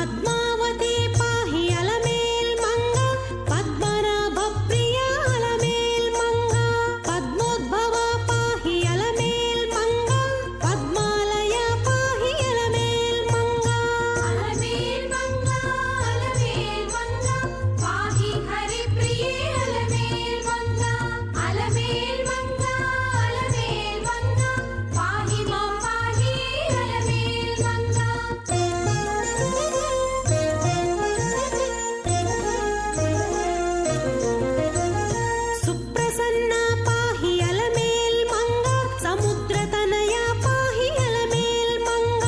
పద్మావతి పాహి అలమేల్ మంగ పద్మనాభ ప్రియ అలమేల్ మంగ పద్మోద్భవ పాహి అలమేల్ మంగ పద్మాలయ పాహి అలమేల్ మంగ అలమేల్ మంగ అలమేల్ మంగ పాహి హరి ప్రియ అలమేల్ మంగ అలమేల్ మంగ అలమేల్ మంగ పాహి మాం పాహి అలమేల్ మంగ సుప్రసన్న పాహి అలమేల్ మంగ సముద్రతనయ పాహి అలమేల్ మంగ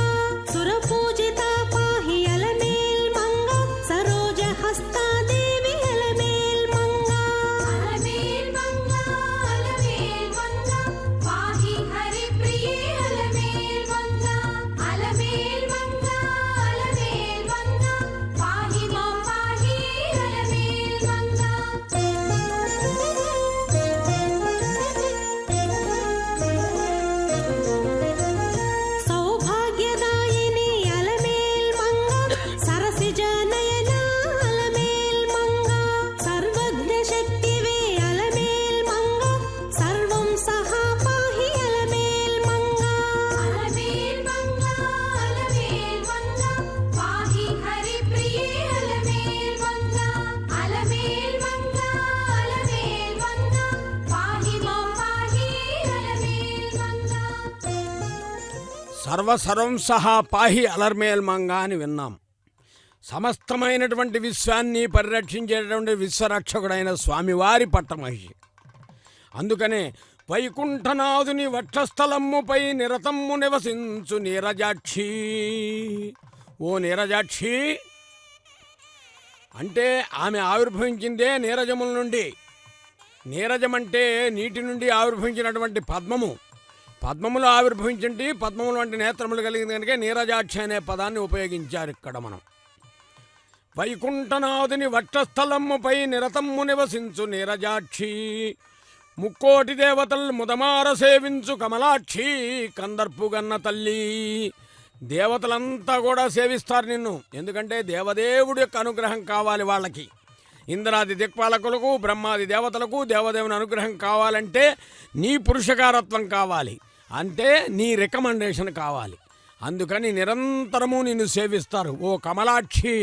సురపూజిత పాహి అలమేల్ మంగ సరోజ హస్తాదేవి అలమేల్ మంగ అలమేల్ మంగ అలమేల్ మంగ పాహి హరి ప్రియ అలమేల్ మంగ అలమేల్ మంగ అలమేల్ మంగ పాహి మాం పాహి అలమేల్ మంగ సౌభాగ్యదాయిని అలమేల్ మంగ సరసిజ నయన అలమేల్ మంగ సర్వజ్ఞ శక్తివే అలమేల్ మంగ సర్వం సహా పాహి అలమేల్ మంగ అలమేల్ మంగ అలమేల్ మంగ పాహి హరి ప్రియ అలమేల్ మంగ అలమేల్ మంగ అలమేల్ మంగ పాహి మాం పాహి అలమేల్ మంగ సర్వం సహా పాహి అలర్మేల్ మంగ అని విన్నాం. సమస్తమైనటువంటి విశ్వాన్ని పరిరక్షించేటటువంటి విశ్వరక్షకుడైన స్వామివారి పట్టమహిషి. అందుకనే వైకుంఠనాథుని వక్షస్థలమ్ముపై నిరతమ్ము నివసించు నీరజాక్షి. ఓ నీరజాక్షి అంటే ఆమె ఆవిర్భవించిందే నీరజముల నుండి. నీరజమంటే నీటి నుండి ఆవిర్భవించినటువంటి పద్మము. పద్మములు ఆవిర్భవించండి, పద్మములు వంటి నేత్రములు కలిగింది కనుక నీరజాక్షి అనే పదాన్ని ఉపయోగించారు ఇక్కడ మనం. వైకుంఠనాథుని వక్షస్థలమ్ముపై నిరతమ్ము నివసించు నీరజాక్షి ముక్కోటి దేవతలు ముదమార సేవించు కమలాక్షి కందర్పుగన్న తల్లి. దేవతలంతా కూడా సేవిస్తారు నిన్ను. ఎందుకంటే దేవదేవుడి యొక్క అనుగ్రహం కావాలి వాళ్ళకి. ఇంద్రాది దిక్పాలకులకు బ్రహ్మాది దేవతలకు దేవదేవుని అనుగ్రహం కావాలంటే నీ పురుషకారత్వం కావాలి, అంటే నీ రికమెండేషన్ కావాలి. అందుకని నిరంతరము నిన్ను సేవిస్తారు. ఓ కమలాక్షి,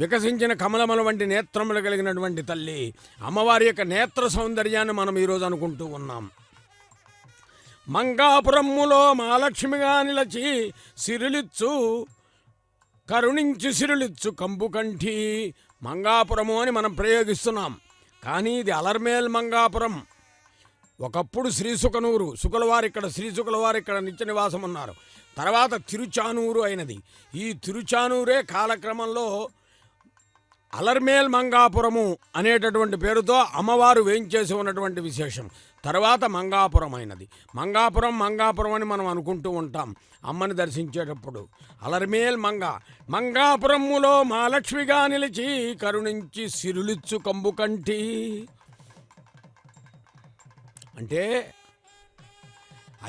వికసించిన కమలముల వంటి నేత్రములు కలిగినటువంటి తల్లి. అమ్మవారి యొక్క నేత్ర సౌందర్యాన్ని మనం ఈరోజు అనుకుంటూ ఉన్నాం. మంగాపురమ్ములో మహాలక్ష్మిగా నిలచి సిరులిచ్చు కరుణించి సిరులిచ్చు కంపుకంఠి. మంగాపురము అని మనం ప్రయోగిస్తున్నాం, కానీ ఇది అలర్మేల్ మంగాపురం. ఒకప్పుడు శ్రీసుకనూరు, శుకులవారు ఇక్కడ, శ్రీశుకులవారు ఇక్కడ నిత్య నివాసం ఉన్నారు. తర్వాత తిరుచానూరు అయినది. ఈ తిరుచానూరే కాలక్రమంలో అలర్మేల్ మంగాపురము అనేటటువంటి పేరుతో అమ్మవారు వేయించేసి ఉన్నటువంటి విశేషం. తర్వాత మంగాపురం అయినది. మంగాపురం అని మనం అనుకుంటూ ఉంటాం అమ్మని దర్శించేటప్పుడు. అలర్మేల్ మంగాపురములో మహాలక్ష్మిగా నిలిచి కరుణించి సిరులిచ్చు కంబుకంటి. అంటే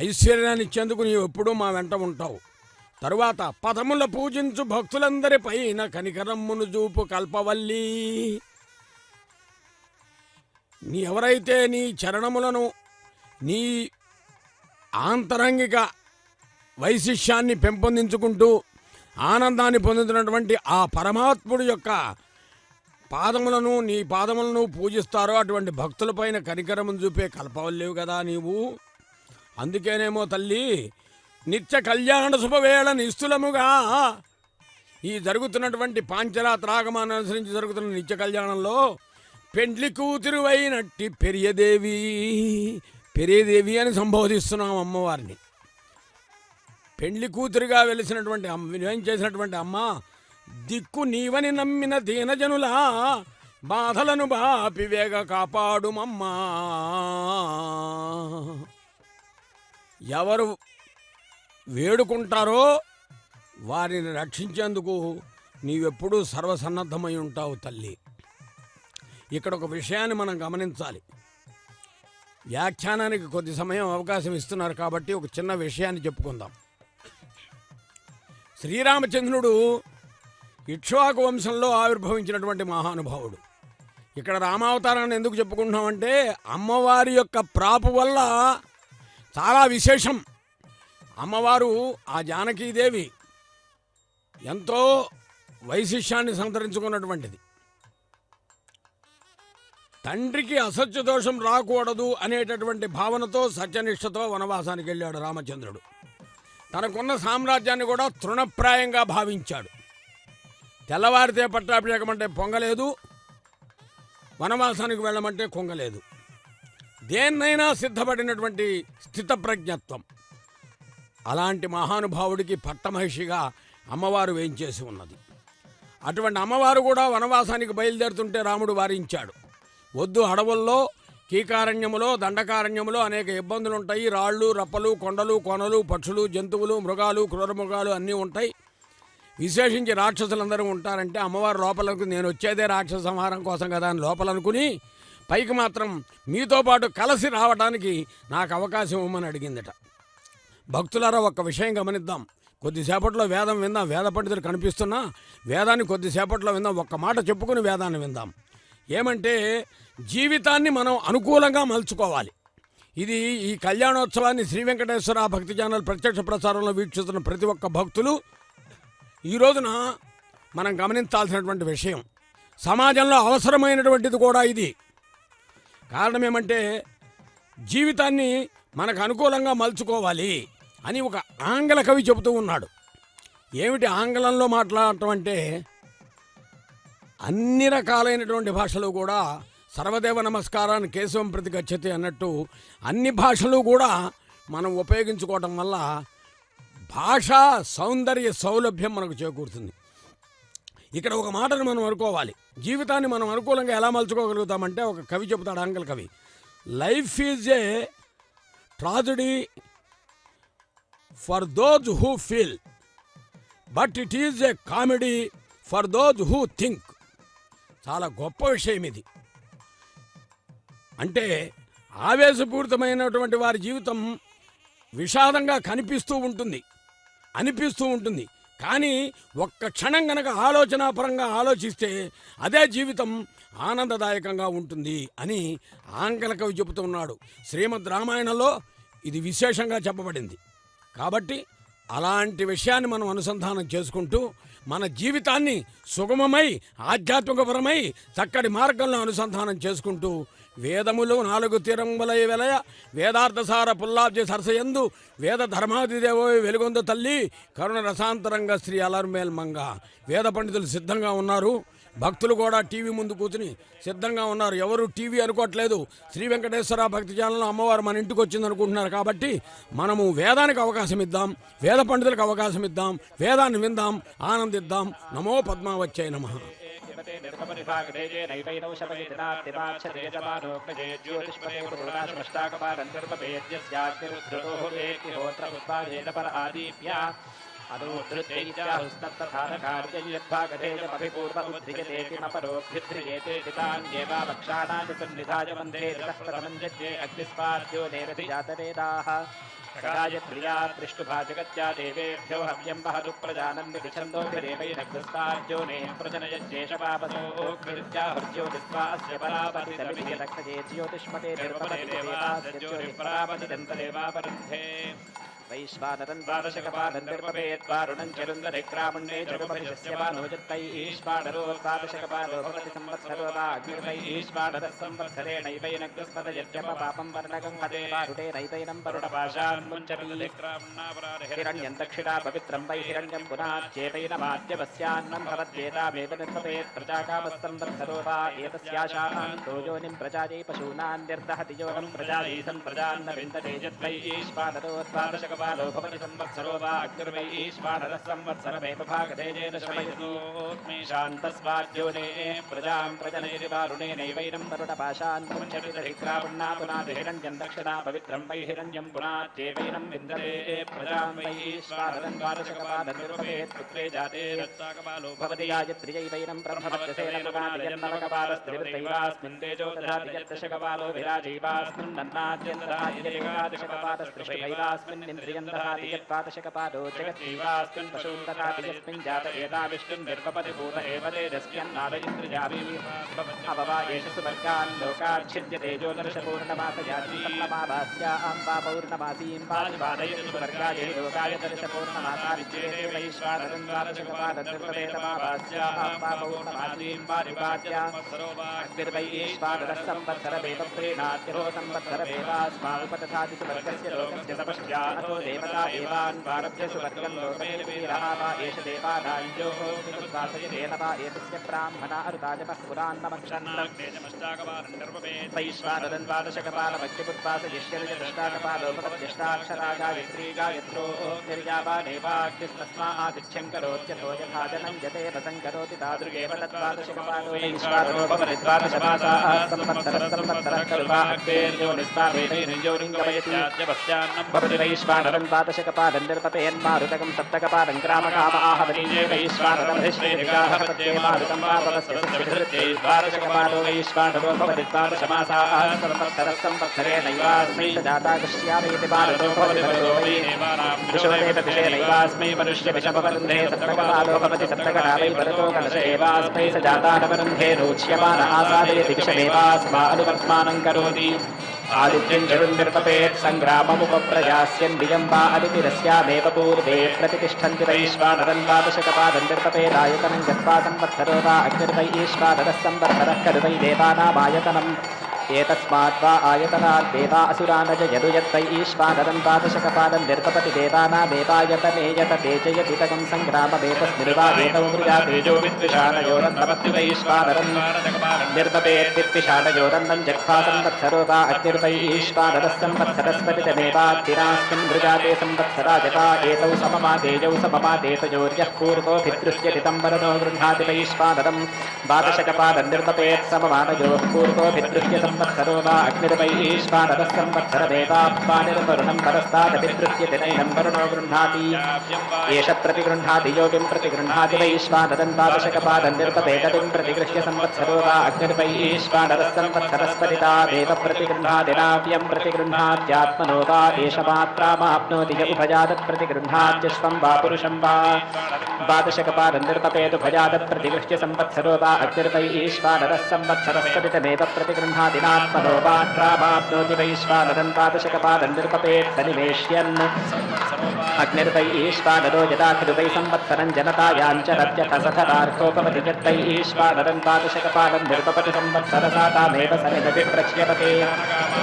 ఐశ్వర్యాన్ని ఇచ్చేందుకు నీవు ఎప్పుడూ మా వెంట ఉంటావు. తరువాత పదముల పూజించు భక్తులందరిపైన కనికరమ్మును చూపు కల్పవల్లి. నీ ఎవరైతే నీ చరణములను, నీ ఆంతరంగిక వైశిష్యాన్ని పెంపొందించుకుంటూ ఆనందాన్ని పొందుతున్నటువంటి ఆ పరమాత్ముడి యొక్క పాదములను, నీ పాదములను పూజిస్తారో అటువంటి భక్తులపైన కనికరమును చూపే కల్పవల్లేవు కదా నీవు. అందుకేనేమో తల్లి నిత్య కళ్యాణ శుభవేళ నిస్తులముగా ఈ జరుగుతున్నటువంటి పాంచరాత్రాగమాన్ని అనుసరించి జరుగుతున్న నిత్య కళ్యాణంలో పెండ్లి కూతురువైనట్టి పెరియదేవి అని సంబోధిస్తున్నాం అమ్మవారిని. పెండ్లి కూతురుగా వెలిసినటువంటి వినయం చేసినటువంటి అమ్మ, దిక్కు నీవని నమ్మిన దీనజనుల బాధలను బాపివేగ కాపాడుమమ్మా. ఎవరు వేడుకుంటారో వారిని రక్షించేందుకు నీవెప్పుడూ సర్వసన్నద్ధమై ఉంటావు తల్లి. ఇక్కడ ఒక విషయాన్ని మనం గమనించాలి. వ్యాఖ్యానానికి కొద్ది సమయం అవకాశం ఇస్తున్నారు కాబట్టి ఒక చిన్న విషయాన్ని చెప్పుకుందాం. శ్రీరామచంద్రుడు ఇక్ష్వాకు వంశంలో ఆవిర్భవించినటువంటి మహానుభావుడు. ఇక్కడ రామావతారాన్ని ఎందుకు చెప్పుకుంటున్నామంటే అమ్మవారి యొక్క ప్రాపు వల్ల చాలా విశేషం. అమ్మవారు ఆ జానకీదేవి ఎంతో వైశిష్యాన్ని సంతరించుకున్నటువంటిది. తండ్రికి అసత్య దోషం రాకూడదు అనేటటువంటి భావనతో సత్యనిష్టతో వనవాసానికి వెళ్ళాడు రామచంద్రుడు. తనకున్న సామ్రాజ్యాన్ని కూడా తృణప్రాయంగా భావించాడు. తెల్లవారితే పట్టాభిషేకం అంటే పొంగలేదు, వనవాసానికి వెళ్ళమంటే కొంగలేదు. దేన్నైనా సిద్ధపడినటువంటి స్థితప్రజ్ఞత్వం. అలాంటి మహానుభావుడికి పట్టమహిషిగా అమ్మవారు వేయించేసి ఉన్నది. అటువంటి అమ్మవారు కూడా వనవాసానికి బయలుదేరుతుంటే రాముడు వారించాడు. వద్దు, అడవుల్లో కీకారణ్యములో దండకారణ్యములో అనేక ఇబ్బందులు ఉంటాయి. రాళ్ళు రప్పలు కొండలు కొనలు పక్షులు జంతువులు మృగాలు క్రూరమృగాలు అన్నీ ఉంటాయి. విశేషించి రాక్షసులందరూ ఉంటారంటే అమ్మవారు లోపలకు నేను వచ్చేదే రాక్షస సంహారం కోసం కదా అని లోపలనుకుని పైకి మాత్రం మీతో పాటు కలిసి రావడానికి నాకు అవకాశం ఇవ్వమని అడిగిందట. భక్తులారా, ఒక్క విషయం గమనిద్దాం. కొద్దిసేపట్లో వేదం విందాం. వేద పండితులు కనిపిస్తున్నా వేదాన్ని కొద్దిసేపట్లో విందాం. ఒక్క మాట చెప్పుకుని వేదాన్ని విందాం. ఏమంటే జీవితాన్ని మనం అనుకూలంగా మలుచుకోవాలి. ఇది ఈ కళ్యాణోత్సవాన్ని శ్రీ వెంకటేశ్వర భక్తి ఛానల్ ప్రత్యక్ష ప్రసారంలో వీక్షిస్తున్న ప్రతి ఒక్క భక్తులు ఈ రోజున మనం గమనించాల్సినటువంటి విషయం. సమాజంలో అవసరమైనటువంటిది కూడా ఇది. కారణం ఏమంటే జీవితాన్ని మనకు అనుకూలంగా మలుచుకోవాలి అని ఒక ఆంగ్ల కవి చెబుతూ ఉన్నాడు. ఏమిటి ఆంగ్లంలో మాట్లాడటం అంటే అన్ని రకాలైనటువంటి భాషలు కూడా సర్వదేవ నమస్కారాన్ని కేశవం ప్రతి గచ్చతి అన్నట్టు అన్ని భాషలు కూడా మనం ఉపయోగించుకోవటం వల్ల భాషా సౌందర్య సౌలభ్యం మనకు చేకూరుతుంది. ఇక్కడ ఒక మాటను మనం అనుకోవాలి. జీవితాన్ని మనం అనుకూలంగా ఎలా మలుచుకోగలుగుతామంటే ఒక కవి చెబుతాడు, ఆంగ్ల కవి, life is a tragedy for those who feel but it is a comedy for those who think. చాలా గొప్ప విషయం ఇది. అంటే ఆవేశపూరితమైనటువంటి వారి జీవితం విషాదంగా కనిపిస్తూ ఉంటుంది, అనిపిస్తూ ఉంటుంది. కానీ ఒక్క క్షణం గనక ఆలోచనాపరంగా ఆలోచిస్తే అదే జీవితం ఆనందదాయకంగా ఉంటుంది అని ఆంగ్ల కవి చెబుతున్నాడు. శ్రీమద్ రామాయణంలో ఇది విశేషంగా చెప్పబడింది. కాబట్టి అలాంటి విషయాన్ని మనం అనుసంధానం చేసుకుంటూ మన జీవితాన్ని సుగమమై ఆధ్యాత్మికపరమై చక్కటి మార్గంలో అనుసంధానం చేసుకుంటూ వేదములు 4 తీరంబులై వెలయ వేదార్థసార పుల్లాబ్జ సరసయందు వేద ధర్మాదిదేవో వెలుగొంద తల్లి కరుణ రసాంతరంగా శ్రీ అలర్మేల్ మంగ. వేద పండితులు సిద్ధంగా ఉన్నారు. భక్తులు కూడా టీవీ ముందు కూర్చుని సిద్ధంగా ఉన్నారు. ఎవరు టీవీ అనుకోవట్లేదు. శ్రీ వెంకటేశ్వర భక్తి ఛానల్లో అమ్మవారు మన ఇంటికి వచ్చింది అనుకుంటున్నారు. కాబట్టి మనము వేదానికి అవకాశం ఇద్దాం, వేద పండితులకు అవకాశం ఇద్దాం, వేదాన్ని విందాం, ఆనందిద్దాం. నమో పద్మావత్యై నమః. प्रिया पृष्ठुभाजगत्या देवेभ्यो हव्यं वहतु प्रजानन्द विछन्दोभिरेवैरग्रस्ताज्यो ने प्रजनयज्येषपापसो कृत्याहुर्ज्यो विश्वास्य परापतितमिति रक्षजे ज्योतिष्मते निर्वपति देवाज्योतिपरापतिदन्तदेवापरन्धे वैश्वानरन् द्वादशकपालं निर्वपेद्वारुणं चरुन्दरिक्रामण्ये जगुपरिशस्यवानोजत्तै ईश्वानरो द्वादशकपालो भवति संवत्सरो वा अग्निर्वै ईश्वानरः संवत्सरेणैवैनग्रस्पदयज्ञपपापं वर्णकं हते वारुटेनैतैनं वरुणपाशान्मुञ्चरुन्दरिक्रामण्णावरारहेरण्यं दक्षिणा पवित्रं वै हिरण्यं पुनाच्चेतैनमाद्यवस्यान्नं भवत्येतामेव निर्वपेत् प्रजाकामस्संवत्सरो वा एतस्याशान्तो योनिं प्रजायै पशूनां निर्दहति योगं प्रजायीसं प्रजान्न विन्दते यद्वै ईश्वानरो द्वादशक भवति संवत्सरो वा अग्निर्वै ईश्वानरः संवत्सरमेव भागधेजेन शमयतुशान्तस्वाद्योने प्रजां प्रजनयति वारुणेनैवैनं वरुणपाशान्मुञ्चरितरिक्रावण्णा पुनादिहिरण्यं दक्षिणा पवित्रं वै हिरण्यं पुनात्येवैनं विन्दते प्रजां वै ईश्वानरं द्वादशकपालं निर्वपेत् पुत्रे जाते रत्साकपालो भवति यायत्र्यैवैनं ब्रह्मवत्यसेनकपालस्त्रिवृत्तैवास्मिन् तेजो ददाति यद्दशकपालो विराजैवास्मिन् नन्नाद्यन्तरादिदेकादशकपालस्त्रिष्टैवास्मिन् श्रियं ददाति यत्पादशकपादो जगद्दीवास्मिन् पशून् ददाति यस्मिन् जात एताविष्टुं निर्वपति भूत एव तेजस्यन्नाद इन्द्रियाभिः एष सुवर्गान् लोकाच्छिद्यते ज्योतिर्षपूर्णमासयाति सप्तमावास्या अम्बा पौर्णमासीं पादिपादयति सुवर्गाय लोकाय दर्शपूर्णमासा विच्यते वैश्वानरं द्वादशकपादनिर्वपेतमावास्या अम्बा पौर्णमासीं पादिपाद्या अग्निर्वैश्वानरः संवत्सरमेव प्रीणात्यहो संवत्सरमेवास्मामुपदधाति सुवर्गस्य लोकस्य समष्ट्या अतो देवता एवान् वारभ्य सुवर्गं लोकमेर्वीरः वा एष देवानाञ्जोः विनुद्वासयतेन वा एतस्य ब्राह्मणा अरुताजपः पुरान्नमक्षन्नं वैश्वानरं द्वादशकपालमग्निपुत्पासयिष्यनिजदष्टाकपालोपपद्यष्टाक्षरा गायत्रोः निर्यावानेवाग्निस्तस्मा आदिच्छं करोत्यथो यथा जनं यथेव करोति तादृगेव तद्वादशकपालो वैश्वानरोपरि द्वादशमासाः संवत्सरः संवत्सरः कल्पा अग्नेर्यो निस्तावेदैर्योनिङ्गमयति भवति वैश्वानरं द्वादशकपालं निर्पतेन्मारुतकं सप्तकपालं ग्रामकाम आहवनीये वैश्वानरमधिश्रेधिकाः पत्ये मारुतं पापवस्य सुकृत्यै द्वादशकपालो वैश्वानरो भवति द्वादशमासाः संवत्सरः संवत्सरेणैवास्मै स जाता कश्यामयति मारुतो भवति भरतो वै विशोदेतपिशेनैवास्मै मनुष्यविषमवरुन्धे सप्तकपालो भवति सप्तकना वै भरतो कलश एवास्मै स जाता नवरुन्धे रोच्यमान आसादयति विषमेवास्मा अनुवर्तमानं करोति आदित्यं जरुन्निर्पपेत् सङ्ग्राममुपप्रजास्यन् विजं वा अदितिरस्यामेव पूर्वे प्रतिष्ठन्ति वैश्वानरं द्वादशकपालं निर्पपेदायतनं गत्वा संवत्सरो वा अग्निर्वैश्वानरः संवत्सरः खलु वै देवानामायतनम् एतस्मात् वा आयतनात् देवा असुरानज यदुयद्वैश्वानरं द्वादशकपालं निर्पपति देवानामेवायतने यतते जयति तगं सङ्ग्राममेतस्मिर्वा एतौ मृजा तेजो विद्विषाणयोरन्नमत्ति वैश्वानरं निर्पपेत् विद्विषाणयोरन्नं जग्ध्वा संवत्सरो वा अग्निर्वैश्वानरः संवत्सरस्पतितमेवात्तिरास्मिन् मृजाते संवत्सरा जता एतौ सममातेजौ सममातेतयोर्यः पूर्वोऽभिदृश्यति तं वरदो गृह्णाति वैश्वानरं द्वादशकपालं निर्पपेत् सममानयोः पूर्वोऽभिदृश्य संवत्सरो वा अग्निर्वैश्वानरः संवत्सरमेवाप्पानिर्वरुणं परस्तादभिदृश्यति नैनं वरुणो गृह्णाति एष प्रतिगृह्णाति योगिं प्रतिगृह्णाति वैश्वानरं द्वादशकपालं निर्पपेदतिं प्रतिगृह्य संवत्सरो वा अग्निर्वैश्वानरः संवत्सरस्पतितादेव प्रतिगृह्णाति नाव्यं प्रतिगृह्णात्यात्मनो वा एष मात्रामाप्नोति य उभयादत् प्रतिगृह्णात्यश्वं वा पुरुषं वा द्वादशकपालं निर्पपेदुभयादत् प्रतिगृह्य संवत्सरो वा अग्निर्वैश्वानरः संवत्सरस्पतितमेव प्रतिगृह्णाति नात्मनो मात्रामाप्नोति वैश्वानरं द्वादशकपालं निर्पपेत् सनिवेश्यन् अग्निर्वैश्वानरो यदा खलु वै संवत्सरं जनतायाञ्चरत्यथ सथरार्कोपपति यद्वैश्वानरं द्वादशकपालं निर्पपति संवत्सरसातामेव सनिधविप्रच्यपते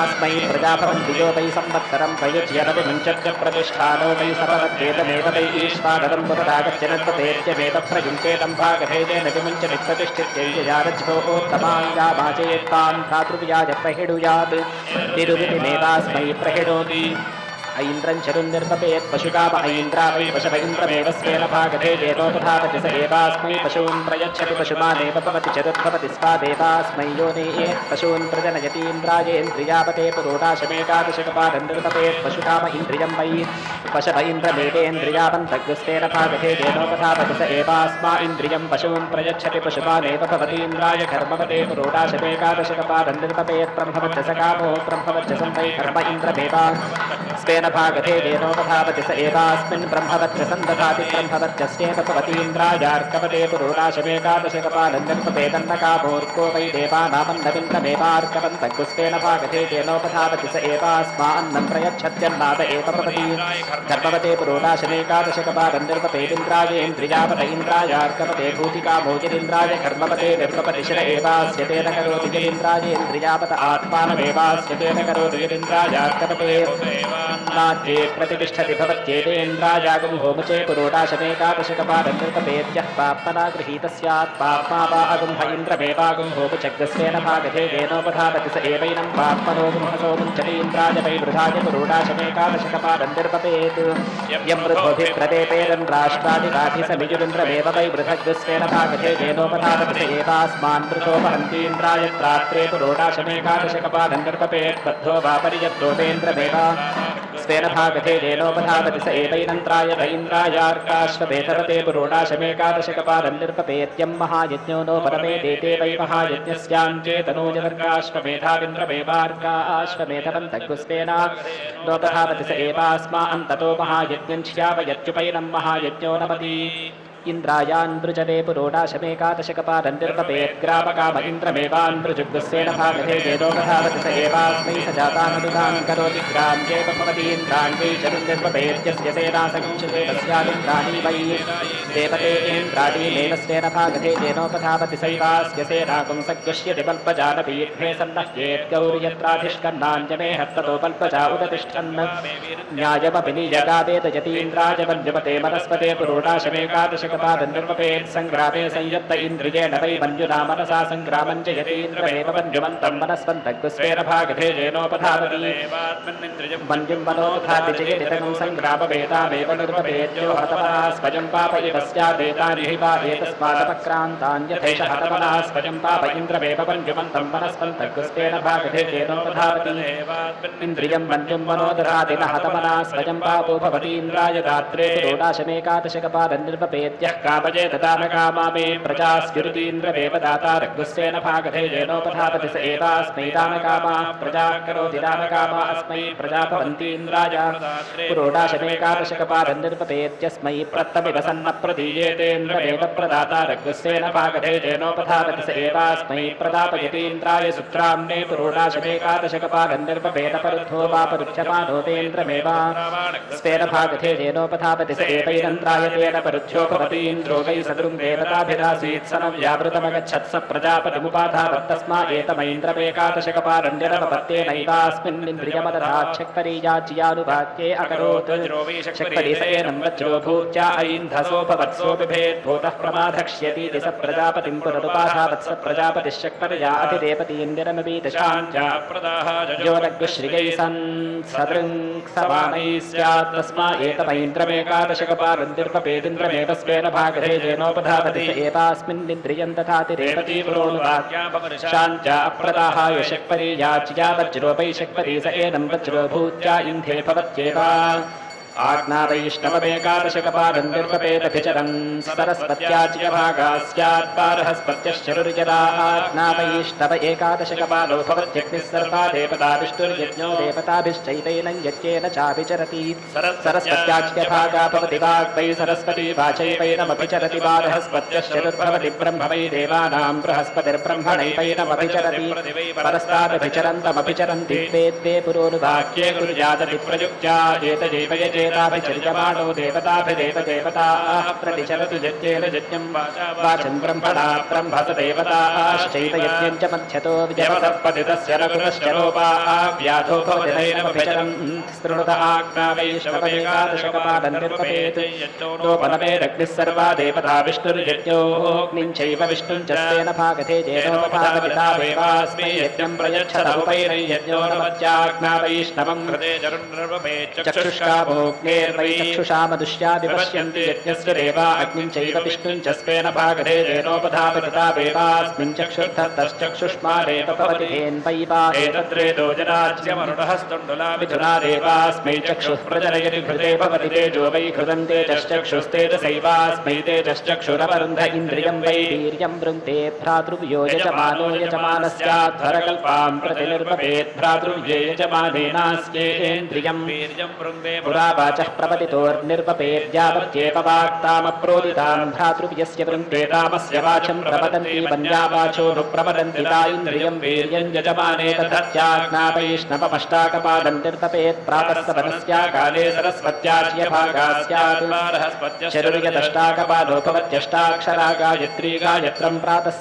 अस्मै प्रजा भवन्ति यो वै संवत्सरं प्रयुज्यरविमुञ्चत्य प्रतिष्ठानो वै सपवद्येतमेव वैश्वानरं पुनरागत्य निर्पपेत्यमेव प्रयुङ्क्तेतं भागभेदेन विमुञ्चति प्रतिष्ठित्यैर्यजारज्योत्तमायामाचयेत्तां भ्रातृव्याय प्रहिडुयात् निरुदितिमेवास्मै प्रहिडोति ऐन्द्रं चरुन्निर्पपेत् पशुकाम ऐन्द्रा वै पशव इन्द्रमेव स्वेन भागधे येनोपधावति स एवास्मै पशून् प्रयच्छति पशुमानेव भवति चरुद्भवति स्वादेवास्मै योनेयेत् पशून् प्रजनयतीन्द्रायेन्द्रियापते पुरोडाशमेकादशकपालं निर्पपेत् पशुकाम इन्द्रियं वै पशव इन्द्रमेवेन्द्रियावन्तग्स्तेन भागधे येनोपधावति स एवास्मा इन्द्रियं पशून् प्रयच्छति पशुमानेव भवतीन्द्राय कर्मवते पुरोडाशमेकादशकपालं निर्पपेत् ब्रह्मवच्च स कामो ब्रह्मवच्च संवै कर्म इन्द्रमेव स्वेन भागधे येनोपधावति स एवास्मिन् ब्रह्मवच्च सन्दधाति ब्रह्मवच्चस्येव भवतीन्द्रायार्कवते पुरोडाशमेकादशकपालं निर्पपेदन्नकामोऽर्को वै देवानामन्नविन्द्रमेवार्कवन्तग्स्तेन भागधे येनोपधावति स एवास्मा अन्नं प्रयच्छत्यन्नाद एव भवति कर्मवते पुरोडाशमेकादशकपालं निर्पपेदिन्द्रायेन्द्रियावत इन्द्रायार्कवते भूतिकामो यदिन्द्राय कर्मवते निर्पपति शिर एवास्य तेन करोति यदिन्द्रायेन्द्रियावत आत्मानमेवास्य तेन करोति यदिन्द्रायार्कवते नाद्ये प्रतिष्ठति भवत्येवेन्द्रायागं होमचे पुरोडाशमेकादशकपालं निर्पपेत्यः पाप्मना गृहीत स्यात् पाप्मा वा अगुंह इन्द्रमेवागुं होमचग्स्तेन भागधे येनोपधावति स एवैनं पाप्मनो गुंहसोमुञ्चतीन्द्राय वै वृधाय पुरोडाशमेकादशकपालं निर्पपेत् यं वृथोभिप्रदेपेदं राष्ट्रादिकाभिसमिजुरिन्द्रमेव वै वृथग्स्तेन भागधे येनोपधावति स एवास्मान् वृथोपहन्तीन्द्राय त्रात्रे पुरोडाशमेकादशकपालं निर्पपेत् बद्धो वा परियत्तोपेन्द्रमेव स्वेन भागधे जेनोपधावति स एवैनन्त्राय वैन्द्रायार्काश्वमेधरते पुरोडाशमेकादशकपालं निर्पपेत्यं महायज्ञो नो परमेदेते वै महायज्ञस्याञ्चेतनोजवर्गाश्वमेधाविन्द्रमेवार्काश्वमेधवन्तग्स्वेन नोपधावति स एवास्मा अन्ततो महायज्ञं ध्यापयत्युपैनं महायज्ञो नमति इंद्रायान् वृजते पुरोडाशमेकादशकपालं निर्पपेत् ग्रामकाम इन्द्रमेवान् वृजुग्स्वेन भागधे जेनोपधावति स एवास्मै स जाताननुदान् करोति ग्राम्येव भवति इन्द्रान् वै शरुं निर्पपेत्यस्य सेना सङ्क्षिते तस्यादिन्द्राणि वै देवते इन्द्राणीमेव स्वेन भागधे जेनोपधावति सैवास्य सेना पुंसग्ष्यति बल्पजानपीठे सन्नह्येत् गौर्यत्राधिष्कन्नान्यमे हस्ततो बल्पजा उदतिष्ठन् न्यायमपि नियगावेदयतीन्द्राय वन्यमते मनस्पते पुरोडाशमेकादशकपालं निर्पपेत् सङ्ग्रामे संयत्त इन्द्रियेण वै मन्युना मनसा सङ्ग्रामं जयतीन्द्रमेव मन्युमन्तं मनस्वन्तग्स्वेन भागधे जेनोपधावति मन्युं मनोधाति जयति तगं सङ्ग्रामवेदामेव निर्पपेत्यो हतमनः स्वयं पाप इव स्यादेतानि हि वा एतस्मादपक्रान्तान्यथैष हतमनः स्वयं पाप इन्द्रमेव मन्युमन्तं मनस्वन्तग्स्वेन भागधे जेनोपधावति इन्द्रियं मन्युं मनोदधाति न हतमनः स्वयं पापो भवति इन्द्राय दात्रे पुरोडाशमेकादशकपालं निर्पपेत्यः कामये ददानकामा मे प्रजास्युरुतीन्द्रमेव दातारग्स्वेन भागधे जेनोपधावति स एवास्मै दानकामा प्रजा करोति दानकामा अस्मै प्रजा भवन्तीन्द्राय पुरोडाशमेकादशकपालं निर्पपेत्यस्मै प्रत्तमिव सन्न प्रदीयेतेन्द्रमेव प्रदातारग्स्वेन भागधे जेनोपधावति स एवास्मै प्रदापयतीन्द्राय सुत्राम्ने पुरोडाशमेकादशकपालं निर्पपेतपरुद्धो वा परुध्यमानो तेन्द्रमेव स्वेन भागधे जेनोपधावति स एवैनन्त्राय तेन परुध्यो भवति इन्द्रो वै सदृं देवताभिरासीत् स न व्यावृतमगच्छत् स प्रजापतिमुपाधावत्तस्मा एतमैन्द्रमेकादशकपालं निरपपत्येनैवास्मिन्निन्द्रियमदधाच्छक्परीयाज्यानुवाक्ये अकरोत् शक्परी स एनं वज्रो भूत्या ऐन्धसो भवत्सो बिभेत् भूतः प्रमाधक्ष्यतीति स प्रजापतिं पुनरुपाधावत् स प्रजापतिः शक्पर्या अधिदेवतीन्द्रमवीतशाञ्चा योनग्श्रियै सन् सदृङ् समानैः स्यात् तस्मा एतमैन्द्रमेकादशकपालं निर्पपेदिन्द्रमेव स्वेन भागधे जेनोपधावति स एवास्मिन्निन्द्रियं दधाति रेवती पुरोनुवाक्यापमर्शाञ्चा अप्रदाहाय शक्परी याज्या वज्रो वै शक्परी स एनं वज्रो भूत्या इन्धे भवत्येव आज्ञावैष्णवमेकादशकपालं निर्पपेदभिचरन् सरस्वत्याज्यभागा स्यात् पारहस्पत्यश्चरुर्यदा आज्ञावैष्णव एकादशकपालो भवत्यग्निः सर्वा देवता विष्णुर्यज्ञो देवताभिश्चैतैनं यज्ञेन चाभिचरति सरस्वत्याज्यभागा भवति वाग्वै सरस्वती वाचैवैनमभिचरति बारहस्पत्यश्चरुर्भवति ब्रह्म वै देवानां बृहस्पतिर्ब्रह्मणैवैनमभिचरति परस्तादभिचरन्तमभिचरन्ति द्वे द्वे पुरोनुवाक्ये कुर्यादति प्रयुक्त्या एतजैव यजेताभिचर्यमाणो देवताभिदेव देवताः प्रतिचरतु यज्ञेन यज्ञं वाचं ब्रह्मणा ब्रह्मस देवताश्चैव यज्ञं च मध्यतो व्यवसर्पदितस्य रघुनश्च लोपाः व्याधो भवति नैनमभिचरन् शृणुत आज्ञावैष्णवमेकादशकपालं निर्पपेत् नोपनमेदग्निः सर्वा देवता विष्णुर्यज्ञोऽग्निं चैव विष्णुं च स्वेन भागधे जेनोपधावतितावेवास्मै यज्ञं प्रयच्छत उपैरै यज्ञो नमत्याज्ञावैष्णवं कृते चक्षुष्कामोऽग्नेर्वै चक्षुषामदुष्यादि पश्यन्ति यज्ञस्य देवा अग्निं चैव विष्णुं च स्वेन भागधे जेनोपधावतितावेवास्मिन् चक्षुर्धत्तश्चक्षुष्मादेव भवति धेन्वैवा एतद्रेदो जनाज्यमरुणहस्तुण्डुला मिथुना देवास्मै चक्षुः प्रजनयति घृते भवति तेजो वै घृतं तेजश्चक्षुस्तेजसैवास्मै तेजश्चक्षुरवरुन्ध इन्द्रियं वै वीर्यं वृङ्क्ते भ्रातृव्यो यजमानो यजमानस्याध्वरकल्पां प्रति निर्पपेत् भ्रातृव्ये यजमानेनास्येन्द्रियं पुरा वाचः प्रपतितोर्निर्पपेद्यावत्येव वाक्तामप्रोदितां भ्रातृव्यस्य वृङ्क्तेतामस्य वाचं प्रपतन्ति वन्या वाचोऽनुप्रपतन्ति ता इन्द्रियं वीर्यं यजमाने तथत्याज्ञावैष्णवमष्टाकपालं निर्पपेत् प्रातः सवनस्याकाले सरस्वत्याज्यभागा स्यात् चरुर्यदष्टाकपालो भवत्यष्टाक्षरा गायत्री गायत्रं प्रातः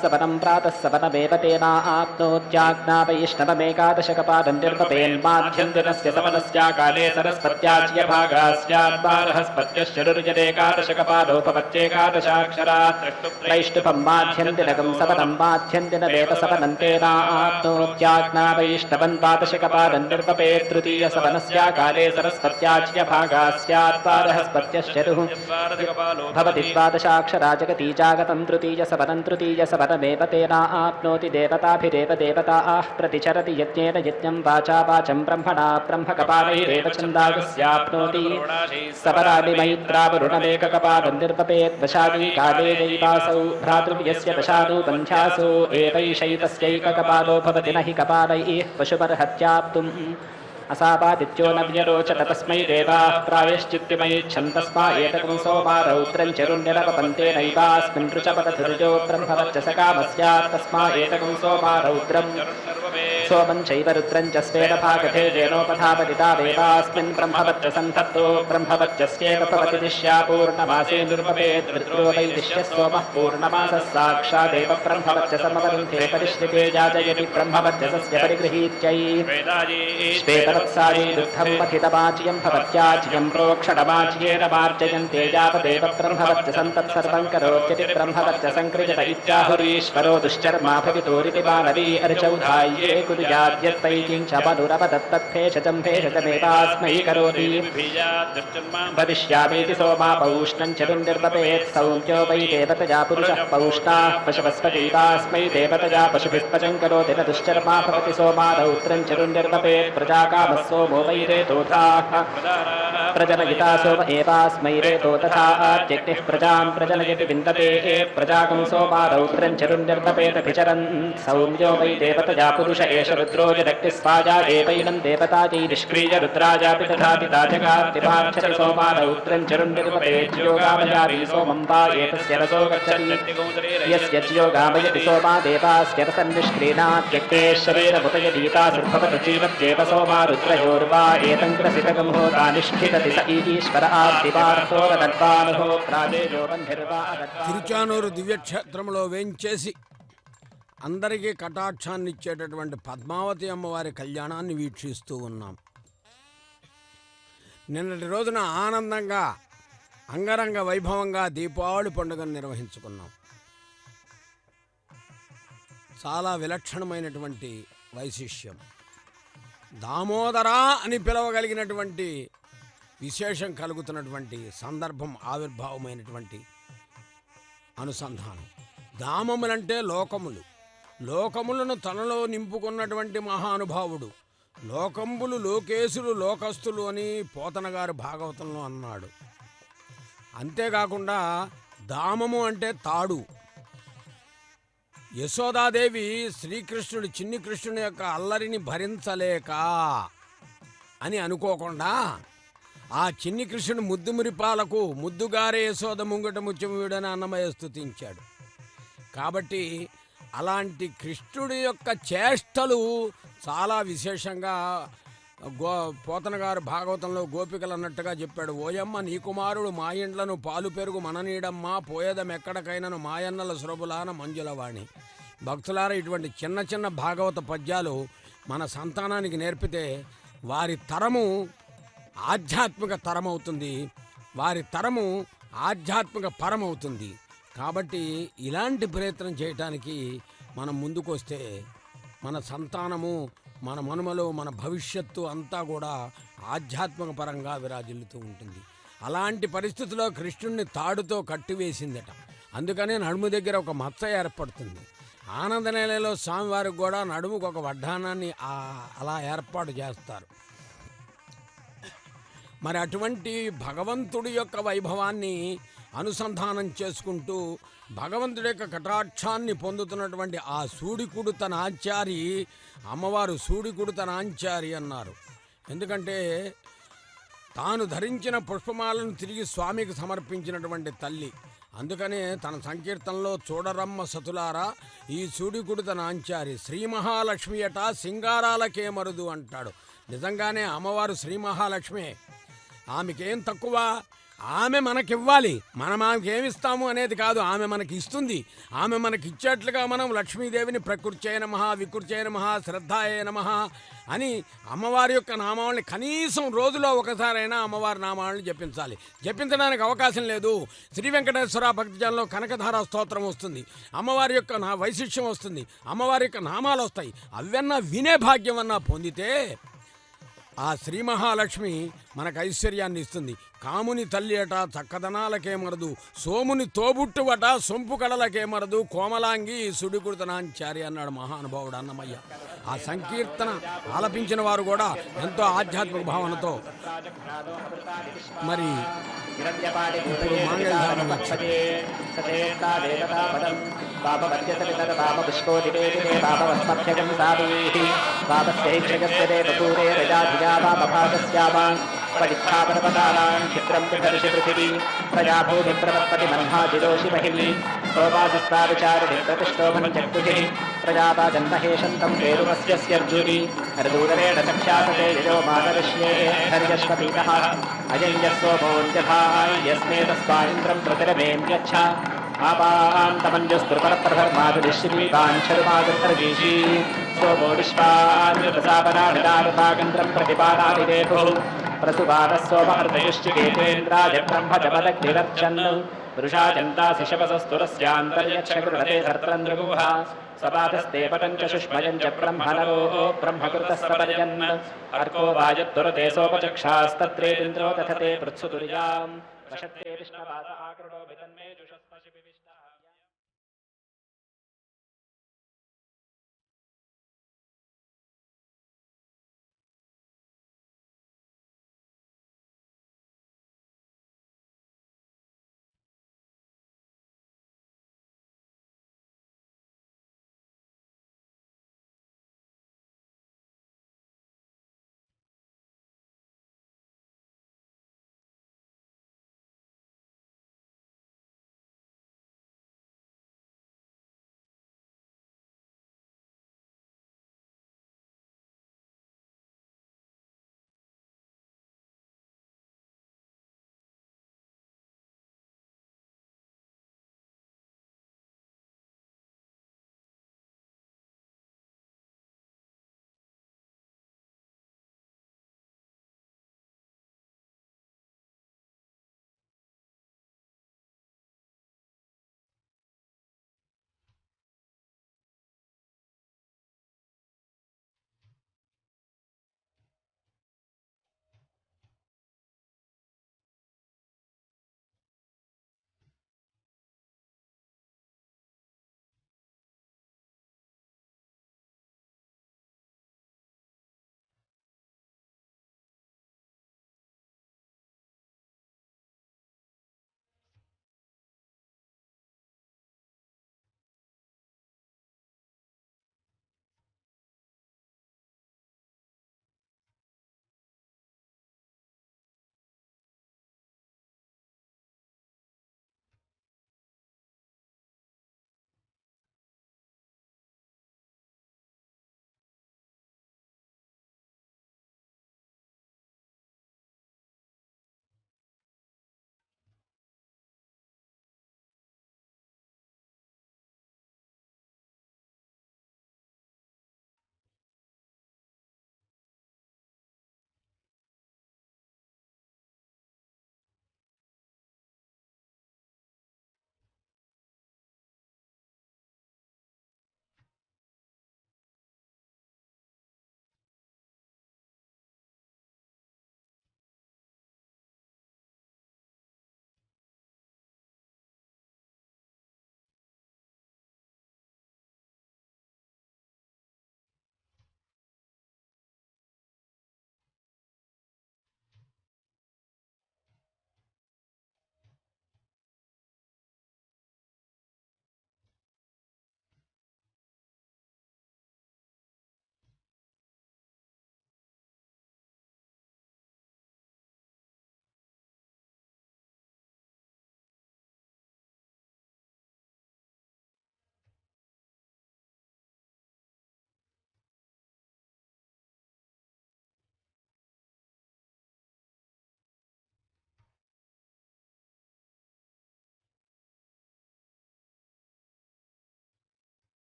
सवनमेव तेना आप्नोत्याज्ञावैष्णवमेकादशकपालं निर्पपेन्माध्यं दिनस्य सवनस्याकाले सरस्वत्याज्यभागा भागास्याद्बारहस्पत्यश्चरुर्यदेकादशकपालोपपत्येकादशाक्षरात् वैष्णुपं माध्यन्तिनकं सपदं माध्यन्तिन देवसपदन्तेनाप्नोत्याज्ञा वैष्णवन् पादशकपादं निर्पपेत् तृतीयसपनस्याकाले सरस्वत्याज्य भागास्याद्बारहस्पत्यश्चरुः भवति द्वादशाक्षरा जगती जागतं तृतीयसपदमेव तेनाप्नोति देवताभिरेव देवताः प्रतिचरति यज्ञेन यज्ञं वाचा वाचं ब्रह्मणा ब्रह्मकपालैरेव छन्दागस्याप्नोति सपराणि मैत्रावरुणमेककपालं निर्पपेत् वशागी काले दैवासौ भ्रातृव्यस्य वशादौ बन्ध्यासो एवैषैतस्यैककपालो भवति न हि कपालैः पशुपर्हत्याप्तुम् असापादित्यो न व्यरोचत तस्मै देवाः प्रायश्चित्तिमयिच्छन् तस्मा एतकं सोमा रौद्रं चरुण्यरपन्ते नैवास्मिन् ऋचपदधुर्यो ब्रह्मवर्चसकामस्यात् तस्मा एतकं सोमा रौद्रं सोमं चैव रुद्रं च स्वेन भागधे जेनोपधापतिता देवास्मिन् ब्रह्मवर्चसन्तप्तो ब्रह्मवर्चस्येव भवति दिश्या पूर्णमासे निर्मपेत् रुद्रो वै दिश्यः सोमः पूर्णमासः साक्षादेव ब्रह्मवर्चसमवरुन्धे परिश्रिते याजयति ब्रह्मवर्चसस्य परिगृहीत्यै श्वेतवत्सायै दुग्धं मथितवाच्यं भवत्याच्यं प्रोक्षणवाच्येन मार्जयन्ते यावदेव ब्रह्मवर्चसं तत्सर्वं करोत्यति ब्रह्मवर्चसं क्रियत इत्याहुरीश्वरो दुश्चर्मा भवितोरिति मानवी अर्चौधाय्ये कुर्याद्यत्तैकिञ्चमनुरपदत्तत्भेषजं भेषजमेवास्मै करोति भविष्यामीति सोमा पौष्णं चरुन्निर्वपेत् सौम्यो वै देवतया पुरुषः पौष्णाः पशुवस्पतीतास्मै देवतया पशुभिस्पचं करोति न दुश्चर्मा भवति सोमा रौद्रं चरुन्निर्वपेत् प्रजाकामः सोमो वै रेतोधाः प्रजनयिता सोम एवास्मै रेतो तथा आद्यग्निः प्रजां प्रजनयति विन्दते प्रजाकं सोमा रौद्रं चरुन्निर्वपेदभिचरन् सौम्यो वै देवतया पुरुष एष रुद्रो जदग्निस्वाजा एवैनं देवतायै निष्क्रिय रुद्राजापि दधाति ताजकार्तिपार्थति सोमा रौद्रं चरुन्निर्वपेद्योगामयाति सोमं वा एतस्य रसो गच्छति यस्य ज्योगामयति सोमा देवास्य रसन्निष्क्रीणात्यग्नेः शरीरमुदयदीतासुर्भवति जीवत्येव सोमा रुद्रयोर्वा एतङ्ग्रसितकं होता निष्ठितति स ईश्वर आर्तिपार्थो गदद्वानुः प्राजेयो बन्धिर्वा తిరుచానూరు దివ్యక్షేత్రంలో వేంచేసి అందరికీ కటాక్షాన్ని ఇచ్చేటటువంటి పద్మావతి అమ్మవారి కళ్యాణాన్ని వీక్షిస్తూ ఉన్నాం. నిన్నటి రోజున ఆనందంగా అంగరంగ వైభవంగా దీపావళి పండుగను నిర్వహించుకున్నాం. చాలా విలక్షణమైనటువంటి వైశిష్యం. దామోదరా అని పిలవగలిగినటువంటి విశేషం కలుగుతున్నటువంటి సందర్భం, ఆవిర్భావమైనటువంటి అనుసంధానం. దామములంటే లోకములు, లోకములను తనలో నింపుకున్నటువంటి మహానుభావుడు. లోకంబులు లోకేశులు లోకస్తులు అని పోతన గారు భాగవతంలో అన్నాడు. అంతేకాకుండా దామము అంటే తాడు. యశోదాదేవి శ్రీకృష్ణుడు చిన్ని కృష్ణుని యొక్క అల్లరిని భరించలేక అని అనుకోకుండా ఆ చిన్ని కృష్ణుడు ముద్దు మురిపాలకు ముద్దుగారే యశోద ముంగట ముత్యముడని అన్నమయ్య స్తుతించాడు. కాబట్టి అలాంటి కృష్ణుడి యొక్క చేష్టలు చాలా విశేషంగా పోతన గారు భాగవతంలో గోపికలు అన్నట్టుగా చెప్పాడు. ఓయమ్మ నీ కుమారుడు మా ఇండ్లను పాలు పెరుగు మననీడమ్మా పోయేదమెక్కడికైనను మాయన్నల సురభులాన మంజులవాణి. భక్తులారా, ఇటువంటి చిన్న చిన్న భాగవత పద్యాలు మన సంతానానికి నేర్పితే వారి తరము ఆధ్యాత్మిక తరమవుతుంది, వారి తరము ఆధ్యాత్మిక పరమవుతుంది. కాబట్టి ఇలాంటి ప్రయత్నం చేయటానికి మనం ముందుకొస్తే మన సంతానము, మన మనుమలు, మన భవిష్యత్తు అంతా కూడా ఆధ్యాత్మిక పరంగా విరాజిల్లుతూ ఉంటుంది. అలాంటి పరిస్థితిలో కృష్ణుడిని తాడుతో కట్టివేసిందట. అందుకనే నడుము దగ్గర ఒక మచ్చ ఏర్పడుతుంది. ఆనంద నెలలో స్వామివారికి కూడా నడుముకు ఒక వడ్డానాన్ని అలా ఏర్పాటు చేస్తారు. మరి అటువంటి భగవంతుడి యొక్క వైభవాన్ని అనుసంధానం చేసుకుంటూ భగవంతుడి యొక్క కటాక్షాన్ని పొందుతున్నటువంటి ఆ సూడికుడు తన ఆచారి అమ్మవారు సూడికుడు తన ఆచారి అన్నారు. ఎందుకంటే తాను ధరించిన పుష్పమాలను తిరిగి స్వామికి సమర్పించినటువంటి తల్లి. అందుకనే తన సంకీర్తనలో చూడరమ్మ సతులారా ఈ సూడికుడు తన ఆచారి శ్రీ మహాలక్ష్మి అట సింగారాలకే మరుదు అంటాడు. నిజంగానే అమ్మవారు శ్రీ మహాలక్ష్మే. ఆమెకేం తక్కువ? ఆమె మనకివ్వాలి. మనం ఆమెకి ఏమిస్తాము అనేది కాదు, ఆమె మనకి ఇస్తుంది. ఆమె మనకి ఇచ్చేట్లుగా మనం లక్ష్మీదేవిని ప్రకృత్యై నమః, వికృత్యై నమః, శ్రద్ధాయై నమః అని అమ్మవారి యొక్క నామావళిని కనీసం రోజులో ఒకసారైనా అమ్మవారి నామావళిని జపించాలి. జపించడానికి అవకాశం లేదు. శ్రీ వెంకటేశ్వర భక్తిజనంలో కనకధార స్తోత్రం వస్తుంది, అమ్మవారి యొక్క వైశిష్ట్యం వస్తుంది, అమ్మవారి యొక్క నామాలు వస్తాయి. అవన్నా వినే భాగ్యం అన్నా పొందితే ఆ శ్రీ మహాలక్ష్మి మనకు ఐశ్వర్యాన్ని ఇస్తుంది. కాముని తల్లి అట చక్కదనాలకే మరదు, సోముని తోబుట్టువట సొంపు కడలకే మరదు, కోమలాంగి సుడికుడుతనాంచారి అన్నాడు మహానుభావుడు అన్నమయ్య. ఆ సంకీర్తన ఆలపించిన వారు కూడా ఎంతో ఆధ్యాత్మిక భావనతో మరి ఇప్పుడు మాంగళ్యధారణ వచ్చింది. చిత్రం పితరిషి పృథివీ ప్రజాభూమి ప్రవర్తతి మన్హాజిరోషి మహిళి స్తోమాజిస్తావిచారుడి ప్రతిష్టోభం జగ్గుజి ప్రజాపాజన్మహేషంతం పేరుమస్యర్జుని హరదూదరేణ చక్షాసతే యజో మానరిష్యే హర్యశ్వతీతః అజం యస్సోమోద్యభాయ్ యస్మే తస్మాయింద్రం ప్రతిరమేణ్యచ్చ ఆపాంతమంజుస్పృపరప్రధర్మాదురిశ్రీకాంక్షరుమాగర్గీషీ సోమో విశ్వామిరసాపనాభిదారుభాగంత్రం ప్రతిపాదాదిదేభో ప్రసుభావः సోమహర్దయుశ్చికేంద్రాజ బ్రహ్మజమదగ్నిరర్చన్ వృషా జంతా శిశవసస్తురస్యాంతర్యక్షగృహతే సర్త్రంద్రగుహ సపాదస్తే పటంచ సుష్మయం చ బ్రహ్మణవో బ్రహ్మకృతస్పర్యన్ అర్కో వాయుద్దురతే సోపచక్షాస్తత్రేంద్రో తథతే పృత్సుతుర్యాం వశత్తే విష్ణవాస ఆకృడో వితన్మే జుషస్పశి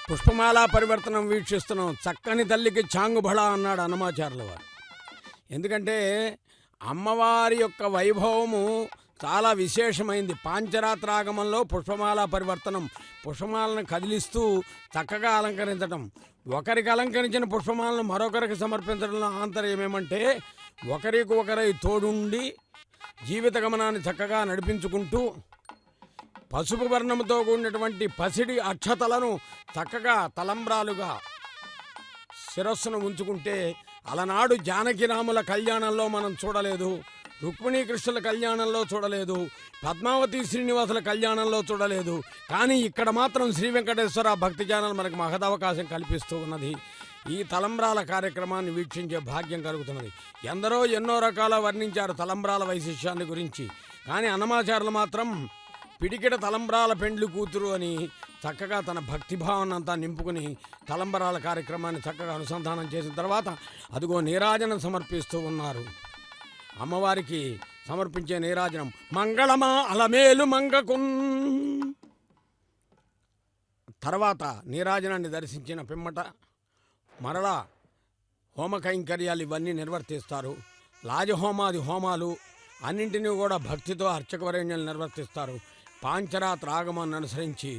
పుష్పమాల పరివర్తనం వీక్షిస్తున్నాం. చక్కని తల్లికి చాంగుబళ అన్నాడు అన్నమాచార్యుల వారు. ఎందుకంటే అమ్మవారి యొక్క వైభవము చాలా విశేషమైంది. పాంచరాత్రాగమంలో పుష్పమాల పరివర్తనం, పుష్పమాలను కదిలిస్తూ చక్కగా అలంకరించడం, ఒకరికి అలంకరించిన పుష్పమాలను మరొకరికి సమర్పించడంలో ఆంతర్యం ఏమంటే ఒకరికి ఒకరై తోడుండి జీవిత గమనాన్ని చక్కగా నడిపించుకుంటూ పసుపు వర్ణముతో కూడినటువంటి పసిడి అక్షతలను చక్కగా తలంబ్రాలుగా శిరస్సును ఉంచుకుంటే అలనాడు జానకిరాముల కళ్యాణంలో మనం చూడలేదు, రుక్మిణీ కృష్ణుల కళ్యాణంలో చూడలేదు, పద్మావతి శ్రీనివాసుల కళ్యాణంలో చూడలేదు. కానీ ఇక్కడ మాత్రం శ్రీ వెంకటేశ్వర భక్తి ఛానల్ మనకు మహదవకాశం కల్పిస్తూ ఉన్నది. ఈ తలంబ్రాల కార్యక్రమాన్ని వీక్షించే భాగ్యం కలుగుతున్నది. ఎందరో ఎన్నో రకాల వర్ణించారు తలంబ్రాల వైశిష్యాన్ని గురించి. కానీ అన్నమాచార్యులు మాత్రం పిడికిడ తలంబ్రాల పెండ్లి కూతురు అని చక్కగా తన భక్తిభావాన్ని అంతా నింపుకుని తలంబ్రాల కార్యక్రమాన్ని చక్కగా అనుసంధానం చేసిన తర్వాత అదిగో నీరాజనం సమర్పిస్తూ ఉన్నారు. అమ్మవారికి సమర్పించే నీరాజనం మంగళమా అలమేలు మంగకున్. తర్వాత నీరాజనాన్ని దర్శించిన పిమ్మట మరలా హోమ కైంకర్యాలు ఇవన్నీ నిర్వర్తిస్తారు. లాజహోమాది హోమాలు అన్నింటినీ కూడా భక్తితో అర్చకవరేణ్యాలు నిర్వర్తిస్తారు. పాంచరాత్ర ఆగమాన్ని అనుసరించి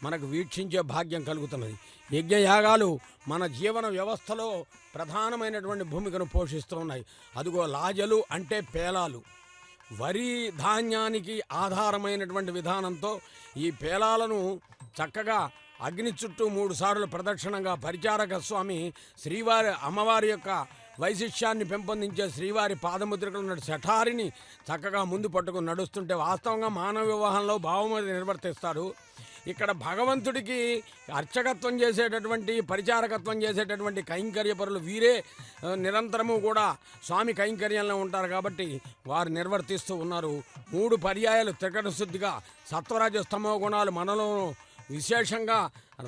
మనకు వీక్షించే భాగ్యం కలుగుతున్నది. యజ్ఞయాగాలు మన జీవన వ్యవస్థలో ప్రధానమైనటువంటి భూమికను పోషిస్తూ ఉన్నాయి. అదిగో లాజలు అంటే పేలాలు, వరి ధాన్యానికి ఆధారమైనటువంటి విధానంతో ఈ పేలాలను చక్కగా అగ్ని చుట్టూ 3 సార్లు ప్రదక్షిణంగా పరిచారక స్వామి శ్రీవారి అమ్మవారి యొక్క వైశిష్యాన్ని పెంపొందించే శ్రీవారి పాదముద్రికలు ఉన్న శఠారిని చక్కగా ముందు పట్టుకుని నడుస్తుంటే వాస్తవంగా మానవ వివాహంలో భావమది నిర్వర్తిస్తారు. ఇక్కడ భగవంతుడికి అర్చకత్వం చేసేటటువంటి పరిచారకత్వం చేసేటటువంటి కైంకర్యపరులు వీరే నిరంతరము కూడా స్వామి కైంకర్యంలో ఉంటారు కాబట్టి వారు నిర్వర్తిస్తూ ఉన్నారు. 3 పర్యాయాలు త్రికట శుద్ధిగా సత్వరజస్తమో గుణాలు మనలో విశేషంగా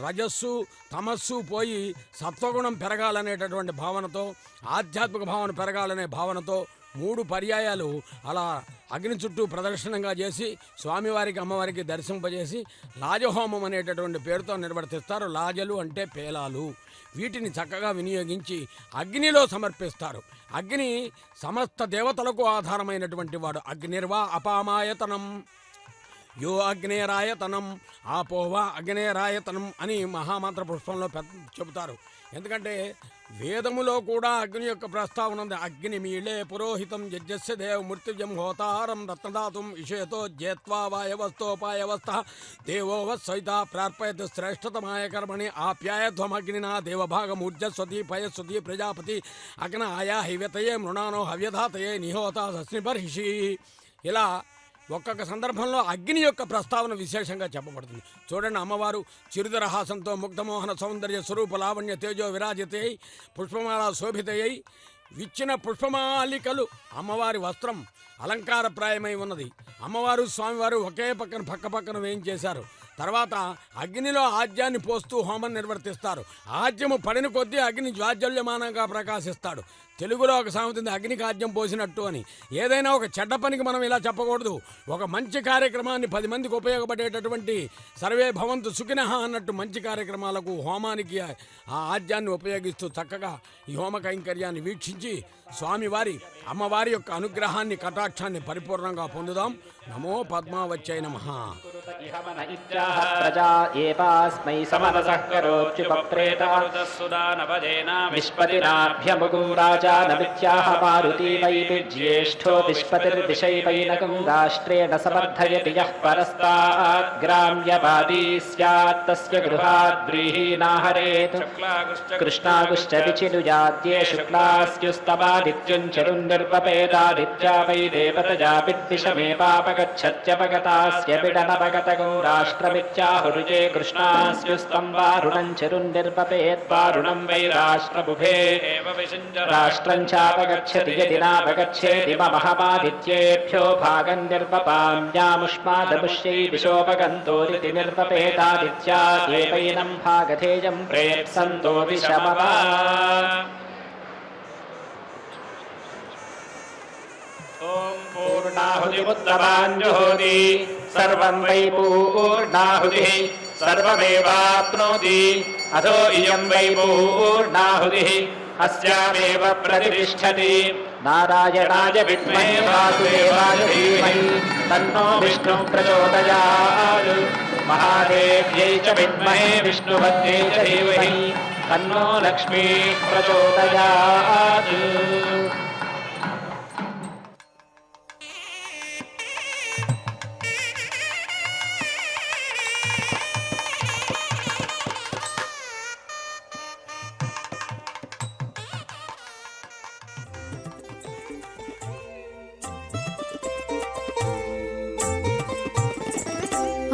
రజస్సు తమస్సు పోయి సత్వగుణం పెరగాలనేటటువంటి భావనతో, ఆధ్యాత్మిక భావన పెరగాలనే భావనతో 3 పర్యాయాలు అలా అగ్ని చుట్టూ ప్రదర్శనంగా చేసి స్వామివారికి అమ్మవారికి దర్శింపజేసి లాజహోమం అనేటటువంటి పేరుతో నిర్వర్తిస్తారు. లాజలు అంటే పేలాలు. వీటిని చక్కగా వినియోగించి అగ్నిలో సమర్పిస్తారు. అగ్ని సమస్త దేవతలకు ఆధారమైనటువంటి వాడు. అగ్నిర్వా అపామాయతనం యో అగ్నేరాయతనం ఆపోవా అగ్నేరాయతనం అని మహామంత్ర పుష్పంలో చెబుతారు. ఎందుకంటే వేదములో కూడా అగ్ని యొక్క ప్రస్తావన ఉంది. అగ్ని మీళే పురోహితం యజ్ఞస్య దేవ మృత్యుజం హోతారం రత్నదాతుం ఇషేతో జేత్వా వాయవస్తోపాయవస్థ దేవోవత్సైత ప్రార్పయత్ శ్రేష్టతమాయ కర్మణి ఆప్యాయధ్వమగ్నినా దేవభాగమూర్జస్వతి పయస్వతి ప్రజాపతి అగ్న ఆయా హైవ్యతయే మృణానో హవ్యధాతయే నిహోత సస్నిబర్హిషి. ఇలా ఒక్కొక్క సందర్భంలో అగ్ని యొక్క ప్రస్తావన విశేషంగా చెప్పబడుతుంది. చూడండి, అమ్మవారు చిరుదరహాసంతో ముగ్ధమోహన సౌందర్య స్వరూప లావణ్య తేజో విరాజితై పుష్పమాల శోభితయ్యి విచ్చిన పుష్పమాలికలు అమ్మవారి వస్త్రం అలంకారప్రాయమై ఉన్నది. అమ్మవారు స్వామివారు ఒకే పక్క పక్కన వేయించేశారు. తర్వాత అగ్నిలో ఆజ్యాన్ని పోస్తూ హోమం నిర్వర్తిస్తారు. ఆజ్యము పడిన కొద్దీ అగ్ని జ్వాజ్వల్యమానంగా ప్రకాశిస్తాడు. తెలుగులో ఒక సామెత ఉంది, అగ్నికి ఆజ్యం పోసినట్టు అని. ఏదైనా ఒక చెడ్డ పనికి మనం ఇలా చెప్పకూడదు. ఒక మంచి కార్యక్రమాన్ని 10 మందికి ఉపయోగపడేటటువంటి సర్వే భవంతు సుఖినః అన్నట్టు మంచి కార్యక్రమాలకు హోమానికి ఆ ఆజ్యాన్ని ఉపయోగిస్తూ చక్కగా ఈ హోమ కైంకర్యాన్ని వీక్షించి స్వామివారి అమ్మవారి యొక్క అనుగ్రహాన్ని కటాక్షాన్ని పరిపూర్ణంగా పొందుదాం. నమో పద్మావత్యై నమః. ప్రజా ఏపాస్మై సమనసః కరోత్యుపప్రేతసుదానవదేనా విష్పతినాభ్యముగుం రాజానమిత్యాహ మారుతి వైపిజ్యేష్ఠో విష్పతిర్దిశైపైనకం రాష్ట్రేణ సమర్థయతి యః పరస్తాత్ గ్రామ్యవాదీ స్యాత్ తస్య గృహాద్ వ్రీహీనాహరేత్ కృష్ణాగుశ్చ విచినుయాద్యే శుక్లాస్యుస్తమాదిత్యుంచరున్నిర్వపేతాదిత్యా వై దేవతజా విద్విషమే పాపగచ్చత్యపగతాస్య పిడనపగతగం రాష్ట్రమిత్యాహురుజే కృష్ణాస్యుస్తం వారుణం చరున్నిర్వపేత్ వారుణం వై రాష్ట్రబుభే రాష్ట్రం చాపగచ్చతి యది నాపగచ్చేతి మమహమాదిత్యేభ్యో భాగం నిర్వపామ్యాముష్మాదముష్యై విశోపగంతోరితి నిర్వపేతాదిత్యా దేవైనం భాగధేయం ప్రేప్సంతో విషమవా. ఓం పూర్ణాహుతిముత్తమాంజుహోతి సర్వం వై పూర్ణాహుతి సర్వమేవాప్నోతి अथो इयं वै पूर्णाहुतिः अस्यामेव प्रतिष्ठति नारायणाय विद्महे वासुदेवाय धीमहि तन्नो विष्णुः प्रचोदयात् महादेव्यै च विद्महे विष्णुपत्न्यै च धीमहि तन्नो लक्ष्मीः प्रचोदयात्।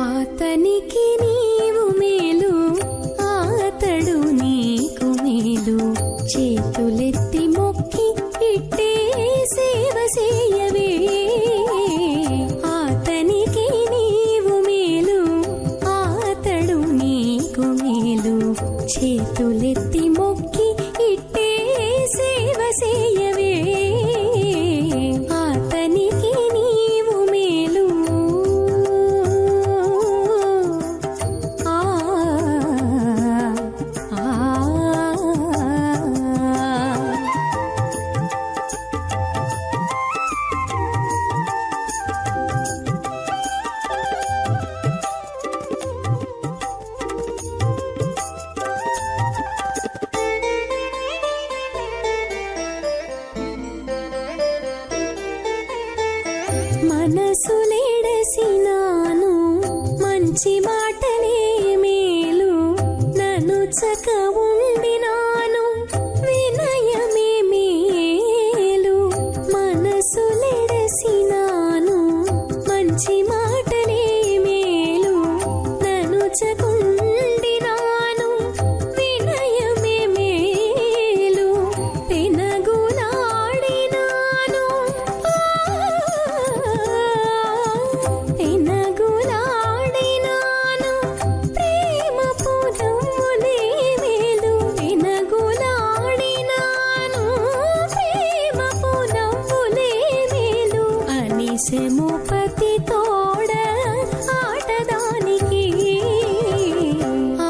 అతనికి నీవు మేలు అతడు నీకు మేలు చేతులెత్తి మొక్కి ఇట్టే సేవ చేయవే అతనికి నీవు మేలు అతడు నీకు మేలు చేతులెత్తి మొక్కి ఇట్టే సేవ చేయవే అతనికి నీవు మేలు మనసులేడసినాను మంచి మాటలే మేలు నన్ను చక ఉండినాను వినయమే మేలు మనసులేడసినాను మంచి మాటలే మేలు నన్ను చకుండినాను వినయమే మేలు పెనగులాడినాను పెనగులాడినాను ప్రేమ పునములే మేలు పెనగులాడినాను ప్రేమ పునములే మేలు అనిసెము పతి తోడ ఆటదానికి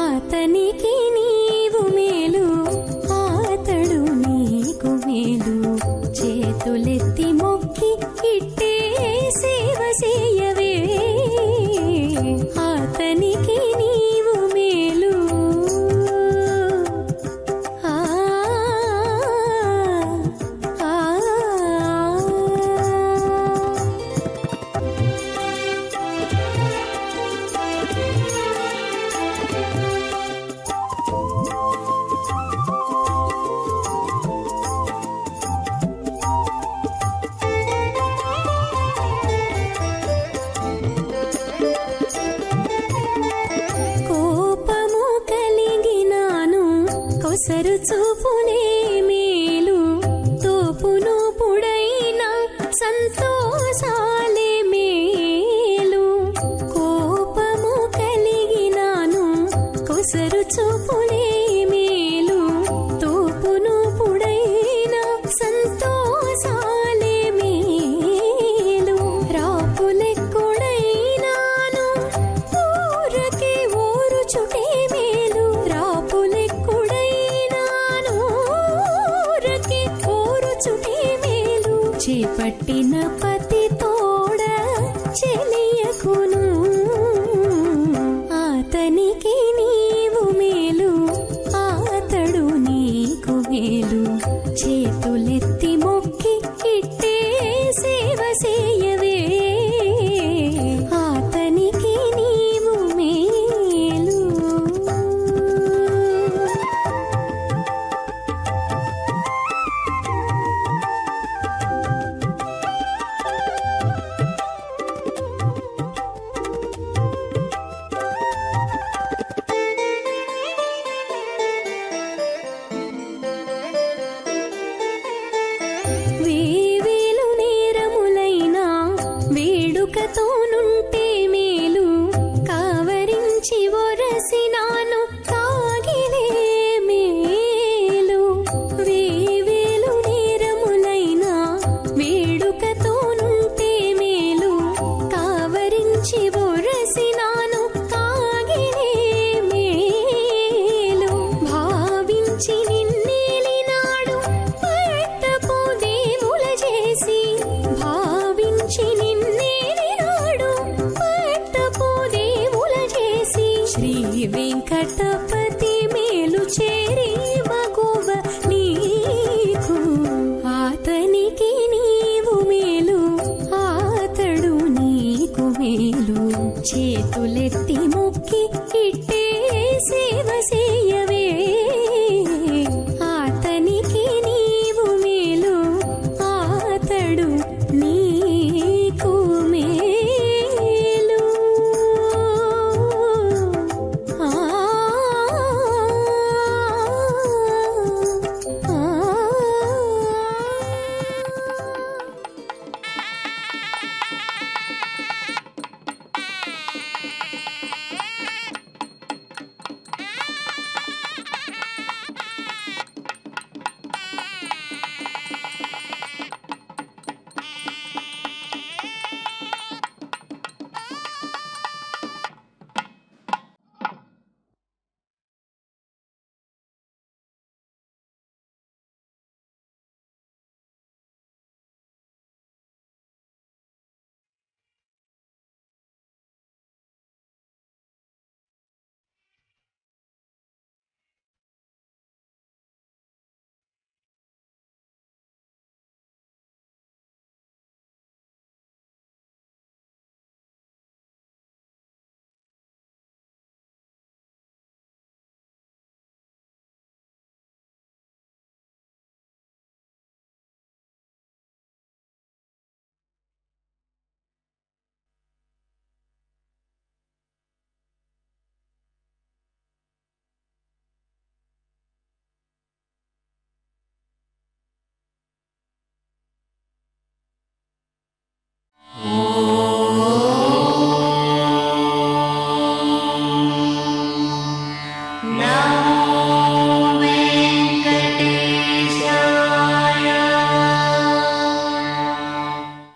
అతనికి నీవు మేలు అతడు నీకు మేలు చేతులెత్తి మొక్కి ఇట్టే సేవ చేయవే అతనికి నీవు మేలు ఆ ఆ కోపము కలిగినాను కొసరు చూపునే మేలు తోపును పుడైన సంతోషాలే మేలు కోపము కలిగినాను కొసరు చూపునే మేలు తోపును పుడైన సంతోషాలే మేలు రాపులెక్కుడైనాను ఊరకే ఊరు చుటే మేలు రాపులెక్కుడైనాను ఊరకే ఊరు చుటే మేలు చేపట్టిన పతి తోడ చెలియకును అతనికి నీవు మేలు అతడు నీకు మేలు చేతులెత్తి మొక్కి ఇట్టే సేవ చేయవే అతనికి నీవు మేలు వేవేలు నేరములైనా వేడుకతోనుంటే మేలు కావరించి ఒరసినాను కాగిలే మేలు వేవేలు నేరములైనా వేడుకతోనుంటే మేలు కావరించి ఒరసినాను కాగిలే మేలు చేతులెత్తి మొక్కి ఇట్టే